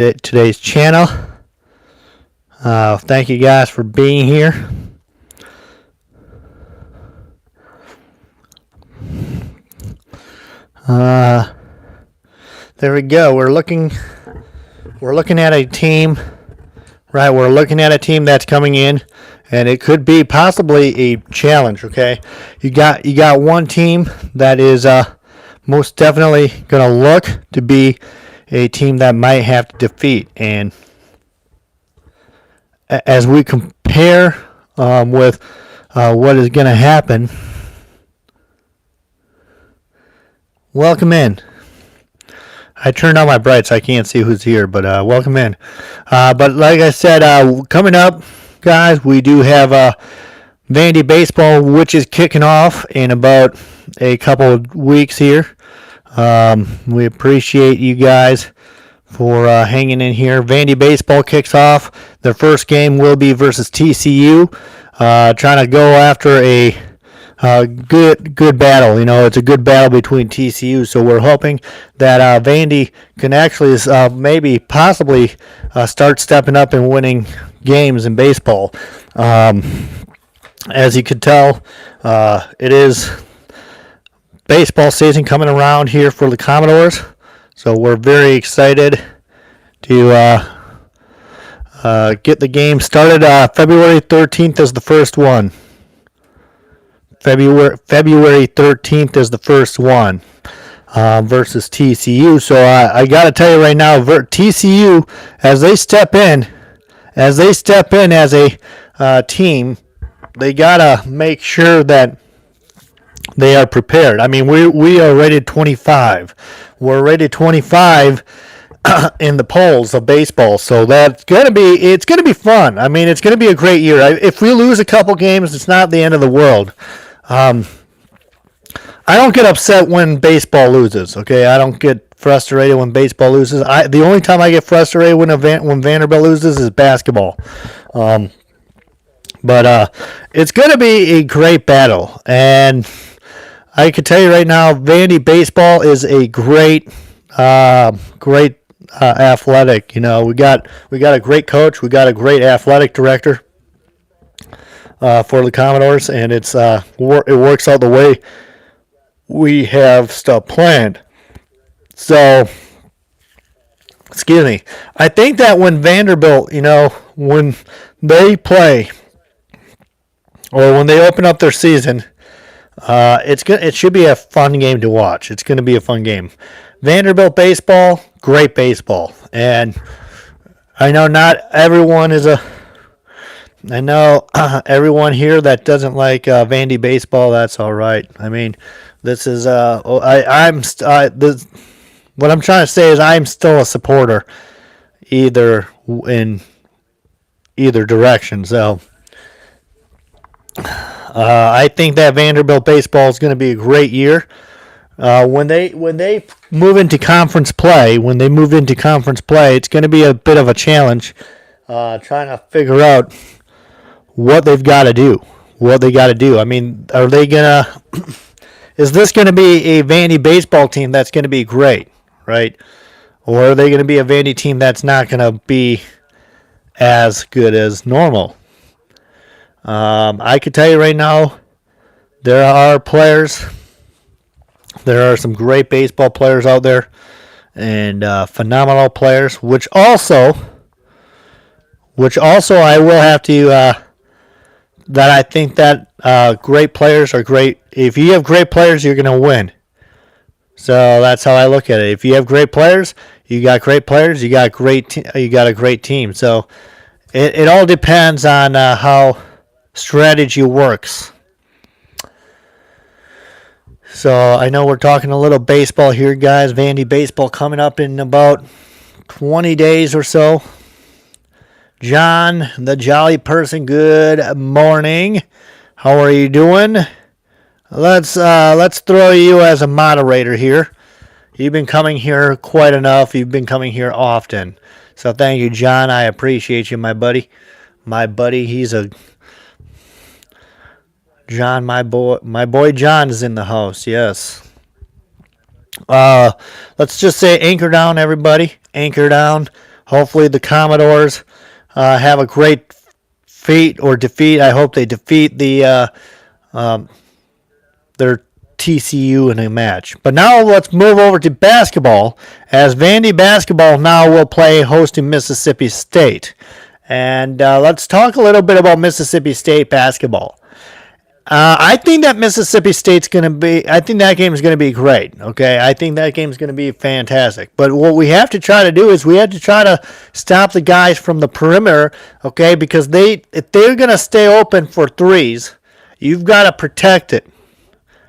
today's channel. Thank you guys for being here. There we go. We're looking at a team, right? We're looking at a team that's coming in, and it could be possibly a challenge. Okay, you got one team that is most definitely going to look to be a team that might have to defeat. And as we compare with what is going to happen, welcome in. I turned on my brights. I can't see who's here, but welcome in. But like I said, coming up, guys, we do have Vandy baseball, which is kicking off in about a couple of weeks here. We appreciate you guys for hanging in here. Vandy baseball kicks off. Their first game will be versus TCU, trying to go after a good battle. You know, it's a good battle between TCU, so we're hoping that Vandy can actually possibly start stepping up and winning games in baseball. As you could tell, it is baseball season coming around here for the Commodores, so we're very excited to get the game started. February 13th is the first one. February 13th is the first one versus TCU. So I got to tell you right now, TCU, as they step in as a team, they got to make sure that they are prepared. I mean, we are rated 25. We're rated 25 in the polls of baseball, so it's gonna be fun. I mean, it's gonna be a great year. If we lose a couple games, it's not the end of the world. I don't get upset when baseball loses. Okay, I don't get frustrated when baseball loses. The only time I get frustrated when Vanderbilt loses is basketball. But it's gonna be a great battle, and I can tell you right now, Vandy baseball is a great athletic. You know, we got a great coach. We got a great athletic director for the Commodores, and it works out the way we have stuff planned. So, excuse me. I think that when Vanderbilt, you know, when they play or when they open up their season, it should be a fun game to watch. It's going to be a fun game. Vanderbilt baseball, great baseball, and I know not everyone is I know everyone here that doesn't like Vandy baseball. That's all right. I mean, this is what I'm trying to say is I'm still a supporter, in either direction. So. I think that Vanderbilt baseball is going to be a great year. When they move into conference play, it's going to be a bit of a challenge, trying to figure out what they've got to do. I mean, are they gonna? Is this going to be a Vandy baseball team that's going to be great, right? Or are they going to be a Vandy team that's not going to be as good as normal? I can tell you right now, there are some great baseball players out there, and phenomenal players, which also I will have to, that I think that great players are great. If you have great players, you're going to win. So that's how I look at it. If you have great players, you got a great team. So it all depends on how strategy works. So I know we're talking a little baseball here, guys. Vandy baseball coming up in about 20 days or so. John, the jolly person, good morning. How are you doing? Let's throw you as a moderator here. You've been coming here quite enough. You've been coming here often. So thank you, John. I appreciate you, my buddy. He's a John, my boy John is in the house. Yes. Let's just say anchor down, everybody. Anchor down. Hopefully the Commodores have a great feat or defeat. I hope they defeat their TCU in a match. But now let's move over to basketball, as Vandy basketball now will play hosting Mississippi State. And let's talk a little bit about Mississippi State basketball. I think that Mississippi State's going to be, I think that game is going to be great. Okay. I think that game is going to be fantastic. But what we have to try to do is we have to try to stop the guys from the perimeter. Okay. Because if they're going to stay open for threes, you've got to protect it.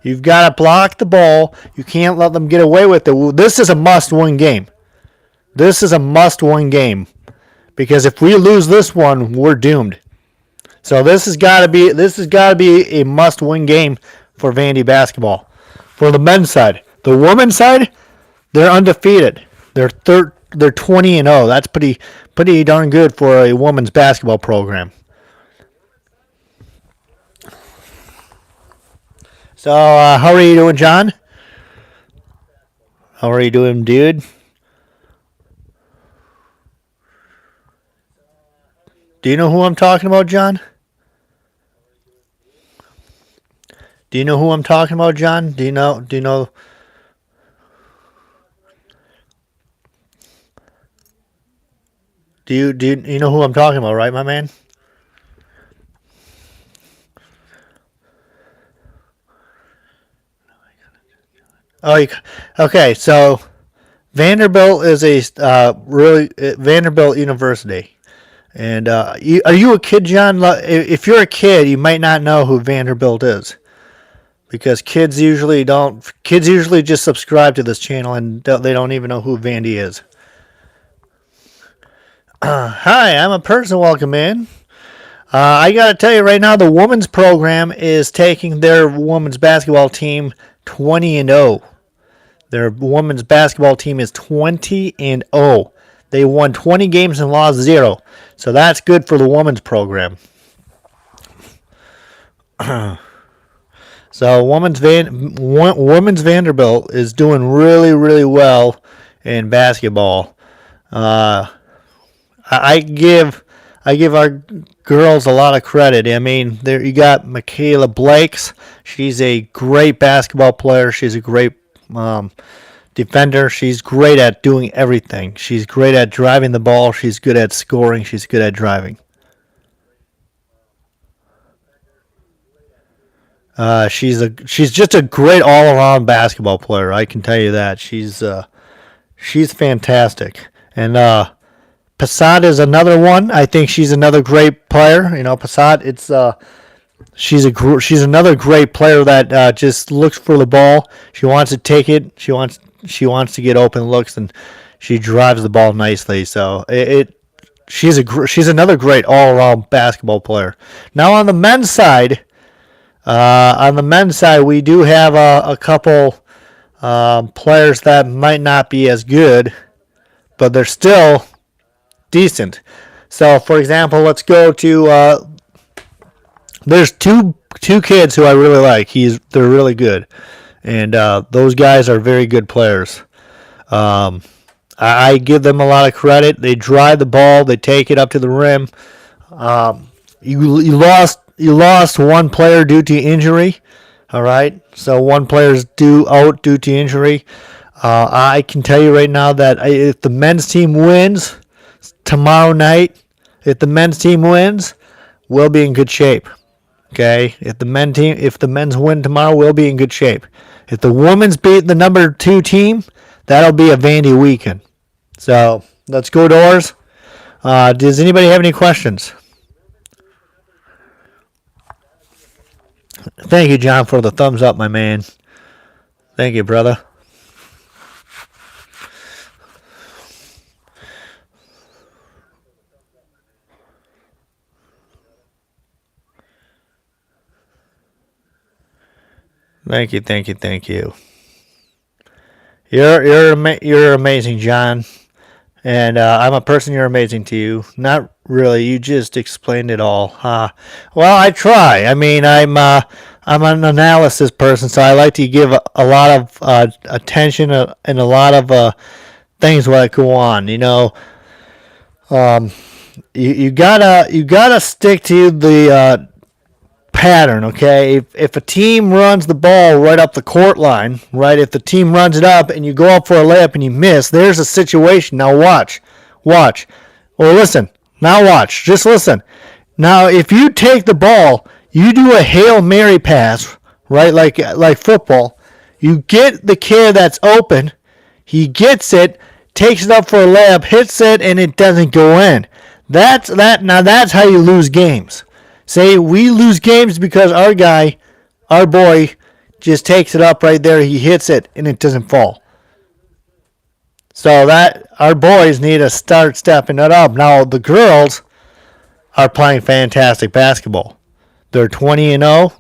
You've got to block the ball. You can't let them get away with it. This is a must-win game. This is a must-win game. Because if we lose this one, we're doomed. So this has got to be a must-win game for Vandy basketball. For the men's side, the women's side, they're undefeated. They're 20-0. That's pretty darn good for a women's basketball program. So how are you doing, John? How are you doing, dude? Do you know who I'm talking about, John? Do you know who I'm talking about, John? Do you know? Do you know who I'm talking about, right, my man? Oh, okay. So Vanderbilt is Vanderbilt University. And are you a kid, John? If you're a kid, you might not know who Vanderbilt is, because kids usually don't. Kids usually just subscribe to this channel and they don't even know who Vandy is. Hi, I'm a person. Welcome in. I got to tell you right now, the women's program is taking their women's basketball team 20-0. Their women's basketball team is 20-0. They won 20 games and lost 0. So that's good for the women's program. So women's Vanderbilt is doing really, really well in basketball. I give our girls a lot of credit. I mean, there you got Michaela Blakes. She's a great basketball player. She's a great defender. She's great at doing everything. She's great at driving the ball. She's good at scoring. She's good at driving. She's just a great all around basketball player. I can tell you that. She's fantastic. And Passat is another one. I think she's another great player. You know, Passat. She's another great player that just looks for the ball. She wants to take it. She wants to get open looks, and she drives the ball nicely. So she's another great all around basketball player. Now on the men's side, we do have a couple players that might not be as good, but they're still decent. So, for example, let's go to. There's two kids who I really like. They're really good, and those guys are very good players. I give them a lot of credit. They drive the ball. They take it up to the rim. You lost one player due to injury. All right, so one player's out due to injury. I can tell you right now that if the men's team wins tomorrow night, we'll be in good shape. Okay, if the men's win tomorrow, we'll be in good shape. If the women's beat the number 2 team, that'll be a Vandy weekend. So let's go doors. Does anybody have any questions? Thank you, John, for the thumbs up, my man. Thank you, brother. Thank you. You're amazing, John. And I'm a person. You're amazing to you. Not really. You just explained it all. Well, I try. I mean, I'm an analysis person, so I like to give a lot of attention and a lot of things that go on. You know, You gotta stick to the pattern, okay? If a team runs the ball right up the court line, right? If the team runs it up and you go up for a layup and you miss, there's a situation. Now watch. Well, listen. Now watch. Just listen. Now, if you take the ball, you do a Hail Mary pass, right? Like football. You get the kid that's open. He gets it, takes it up for a layup, hits it, and it doesn't go in. That's that. Now that's how you lose games. Say we lose games because our boy, just takes it up right there. He hits it and it doesn't fall. So that our boys need to start stepping it up. Now the girls are playing fantastic basketball. They're 20-0.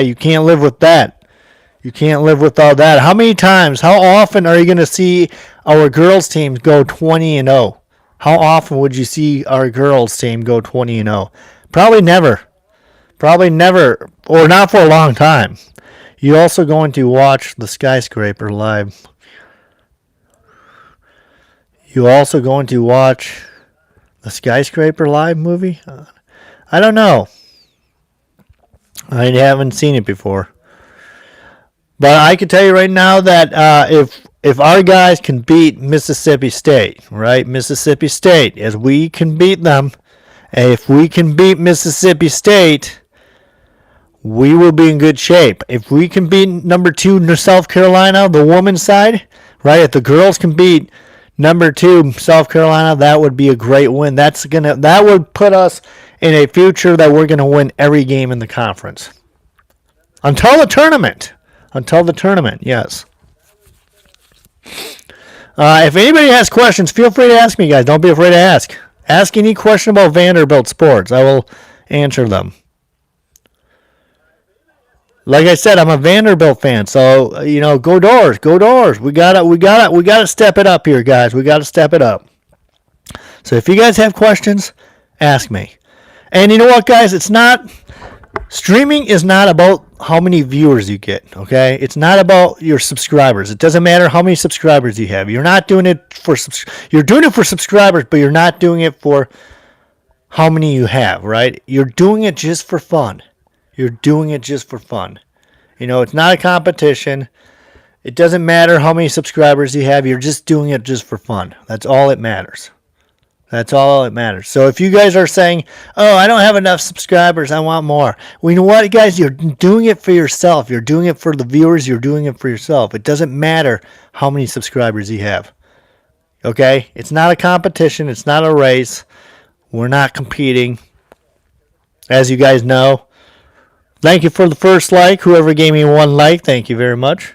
You can't live with that. You can't live with all that. How many times, how often are you going to see our girls teams go 20-0? How often would you see our girls team go 20-0? Probably never. Probably never, or not for a long time. You're also going to watch the Skyscraper live. You're also going to watch the Skyscraper live movie? I don't know. I haven't seen it before. But I can tell you right now that if our guys can beat Mississippi State, right? Mississippi State, as we can beat them, if we can beat Mississippi State, we will be in good shape. If we can beat number 2 South Carolina, the women's side, right? If the girls can beat number 2 South Carolina, that would be a great win. That would put us in a future that we're gonna win every game in the conference until the tournament. Yes. If anybody has questions, feel free to ask me, guys. Don't be afraid to ask. Ask any question about Vanderbilt sports. I will answer them. Like I said, I'm a Vanderbilt fan, so go Doors, go Doors. We gotta step it up here, guys. We gotta step it up. So if you guys have questions, ask me. And you know what, guys? Streaming is not about how many viewers you get, okay? It's not about your subscribers. It doesn't matter how many subscribers you have. You're doing it for subscribers, but you're not doing it for how many you have, right? You're doing it just for fun. It's not a competition. It doesn't matter how many subscribers you have. You're just doing it just for fun. That's all it matters. So if you guys are saying, oh, I don't have enough subscribers, I want more. Well, you know what, guys? You're doing it for yourself. You're doing it for the viewers. You're doing it for yourself. It doesn't matter how many subscribers you have. Okay? It's not a competition. It's not a race. We're not competing. As you guys know. Thank you for the first like. Whoever gave me 1 like, thank you very much.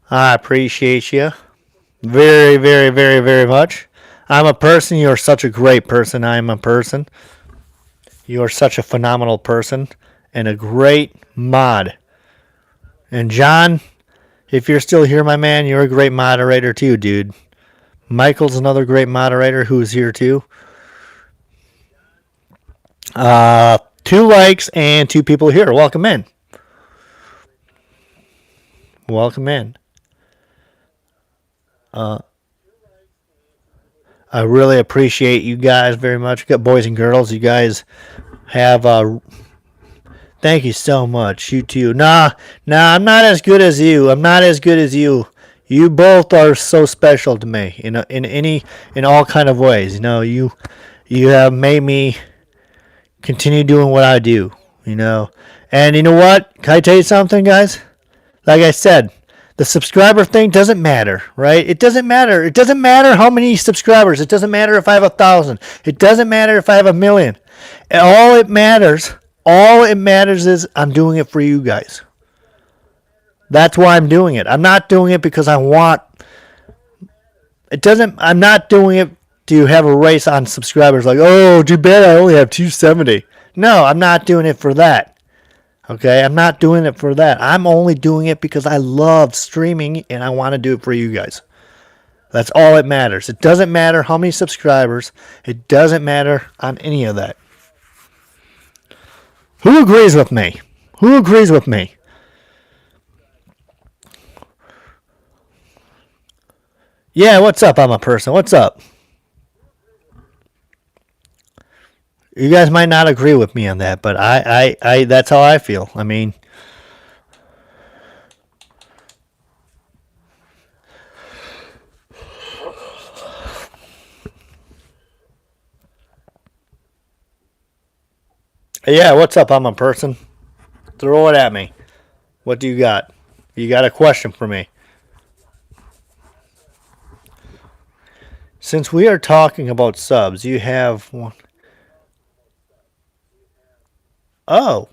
I appreciate you. Very, very, very, very much. I'm a person. You're such a great person. I'm a person. You are such a phenomenal person and a great mod. And John, if you're still here, my man, you're a great moderator too, dude. Michael's another great moderator who's here too. 2 likes and 2 people here. Welcome in. I really appreciate you guys very much. Boys and girls, you guys have thank you so much. You too. Nah, I'm not as good as you. You both are so special to me, in all kind of ways. You have made me continue doing what I do, And you know what? Can I tell you something, guys? Like I said, the subscriber thing doesn't matter, right? It doesn't matter. It doesn't matter how many subscribers. It doesn't matter if I have 1,000. It doesn't matter if I have 1,000,000. All it matters is I'm doing it for you guys. That's why I'm doing it. I'm not doing it because I'm not doing it to have a race on subscribers like, oh, too bad I only have 270. No, I'm not doing it for that. Okay, I'm not doing it for that. I'm only doing it because I love streaming and I want to do it for you guys. That's all it matters. It doesn't matter how many subscribers. It doesn't matter on any of that. Who agrees with me? Yeah, what's up? I'm a person. What's up? You guys might not agree with me on that, but I that's how I feel. I mean, yeah, what's up? I'm a person. Throw it at me. What do you got? You got a question for me? Since we are talking about subs, you have one. Oh,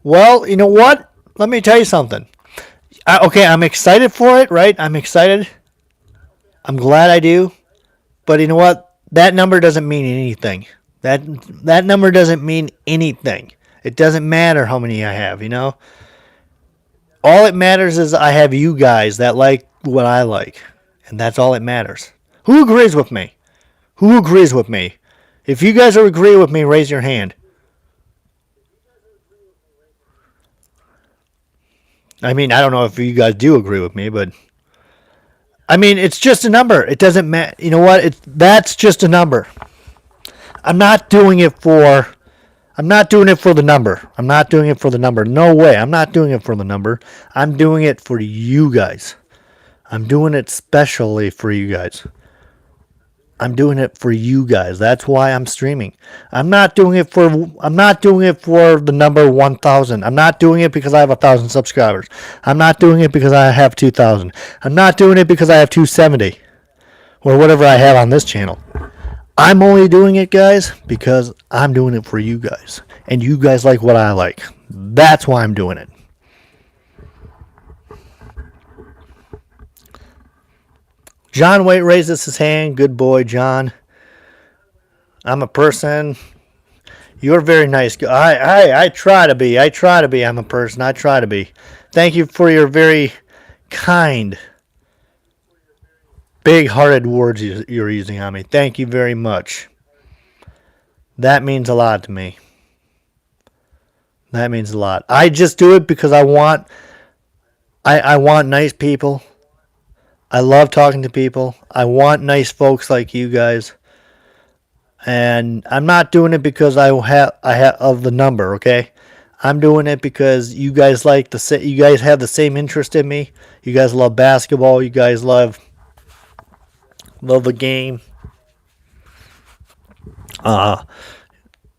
well, you know what? Let me tell you something. Okay, I'm excited for it, right? I'm excited. I'm glad I do. But you know what? That number doesn't mean anything. That that number doesn't mean anything. It doesn't matter how many I have, you know? All it matters is I have you guys that like what I like. And that's all that matters. Who agrees with me? Who agrees with me? If you guys agree with me, raise your hand. I mean, I don't know if you guys do agree with me, but I mean, it's just a number. It doesn't matter. You know what? That's just a number. I'm not doing it for I'm not doing it for the number. I'm not doing it for the number. No way. I'm not doing it for the number. I'm doing it for you guys. I'm doing it specially for you guys. I'm doing it for you guys. That's why I'm streaming. I'm not doing it for the number 1000. I'm not doing it because I have 1000 subscribers. I'm not doing it because I have 2000. I'm not doing it because I have 270 or whatever I have on this channel. I'm only doing it, guys, because I'm doing it for you guys. And you guys like what I like. That's why I'm doing it. John Waite raises his hand. Good boy, John. I'm a person. You're very nice. I try to be. I try to be. I'm a person. I try to be. Thank you for your very kind, big-hearted words you're using on me. Thank you very much. That means a lot to me. That means a lot. I just do it because I want nice people. I love talking to people. I want nice folks like you guys. And I'm not doing it because I have of the number, okay? I'm doing it because you guys you guys have the same interest in me. You guys love basketball. You guys love the game. And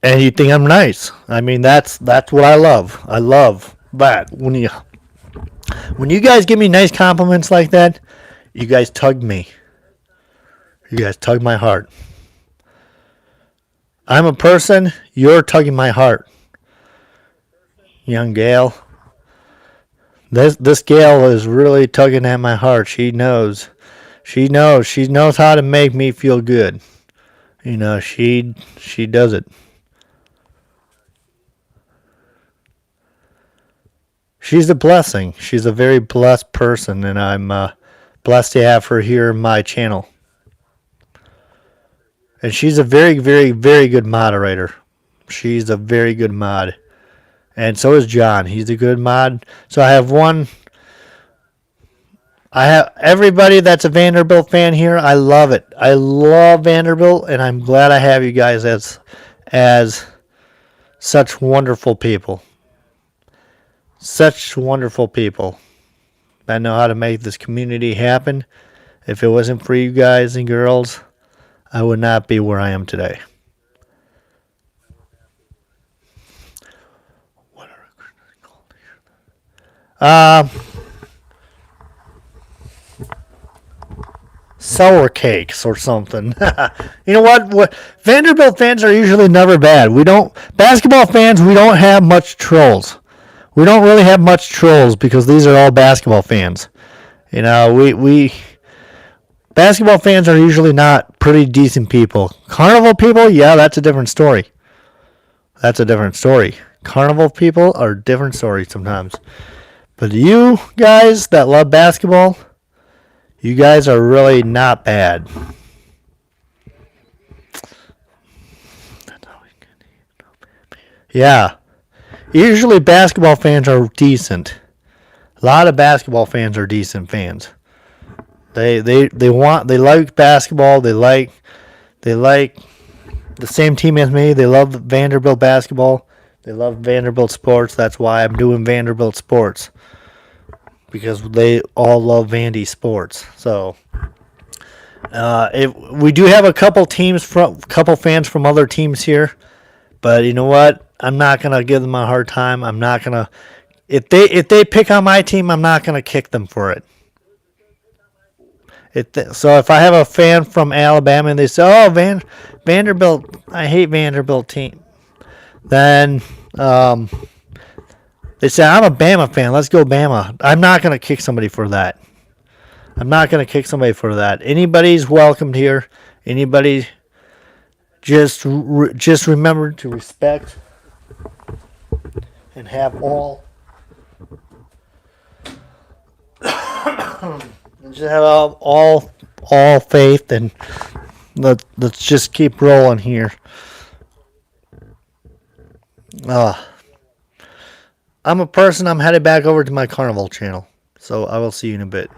you think I'm nice. I mean, that's what I love. I love that when you guys give me nice compliments like that, you guys tug me. You guys tug my heart. I'm a person. You're tugging my heart, young gal. This gal is really tugging at my heart. She knows. She knows. She knows how to make me feel good. You know, she does it. She's a blessing. She's a very blessed person, and I'm blessed to have her here in my channel. And she's a very, very, very good moderator. She's a very good mod. And so is John. He's a good mod. So I have everybody that's a Vanderbilt fan here. I love it. I love Vanderbilt, and I'm glad I have you guys as such wonderful people. Such wonderful people that know how to make this community happen. If it wasn't for you guys and girls, I would not be where I am today. Sour cakes or something. You know what? Vanderbilt fans are usually never bad. Basketball fans, we don't have much trolls. We don't really have much trolls because these are all basketball fans. You know, we basketball fans are usually not pretty decent people. Carnival people, yeah, that's a different story. That's a different story. Carnival people are a different story sometimes. But you guys that love basketball, you guys are really not bad. Yeah. Usually basketball fans are decent. A lot of basketball fans are decent fans. They like basketball. They like the same team as me. They love Vanderbilt basketball. They love Vanderbilt sports. That's why I'm doing Vanderbilt sports, because they all love Vandy sports. So we do have a couple fans from other teams here, but you know what? I'm not gonna give them a hard time. I'm not gonna if they pick on my team, I'm not gonna kick them for it. So if I have a fan from Alabama and they say, "Oh, Vanderbilt, I hate Vanderbilt team," then they say, "I'm a Bama fan. Let's go Bama." I'm not gonna kick somebody for that. I'm not gonna kick somebody for that. Anybody's welcomed here. Anybody, just remember to respect and have all. Just have all faith, and let's just keep rolling here. I'm a person. I'm headed back over to my Carnival channel, so I will see you in a bit.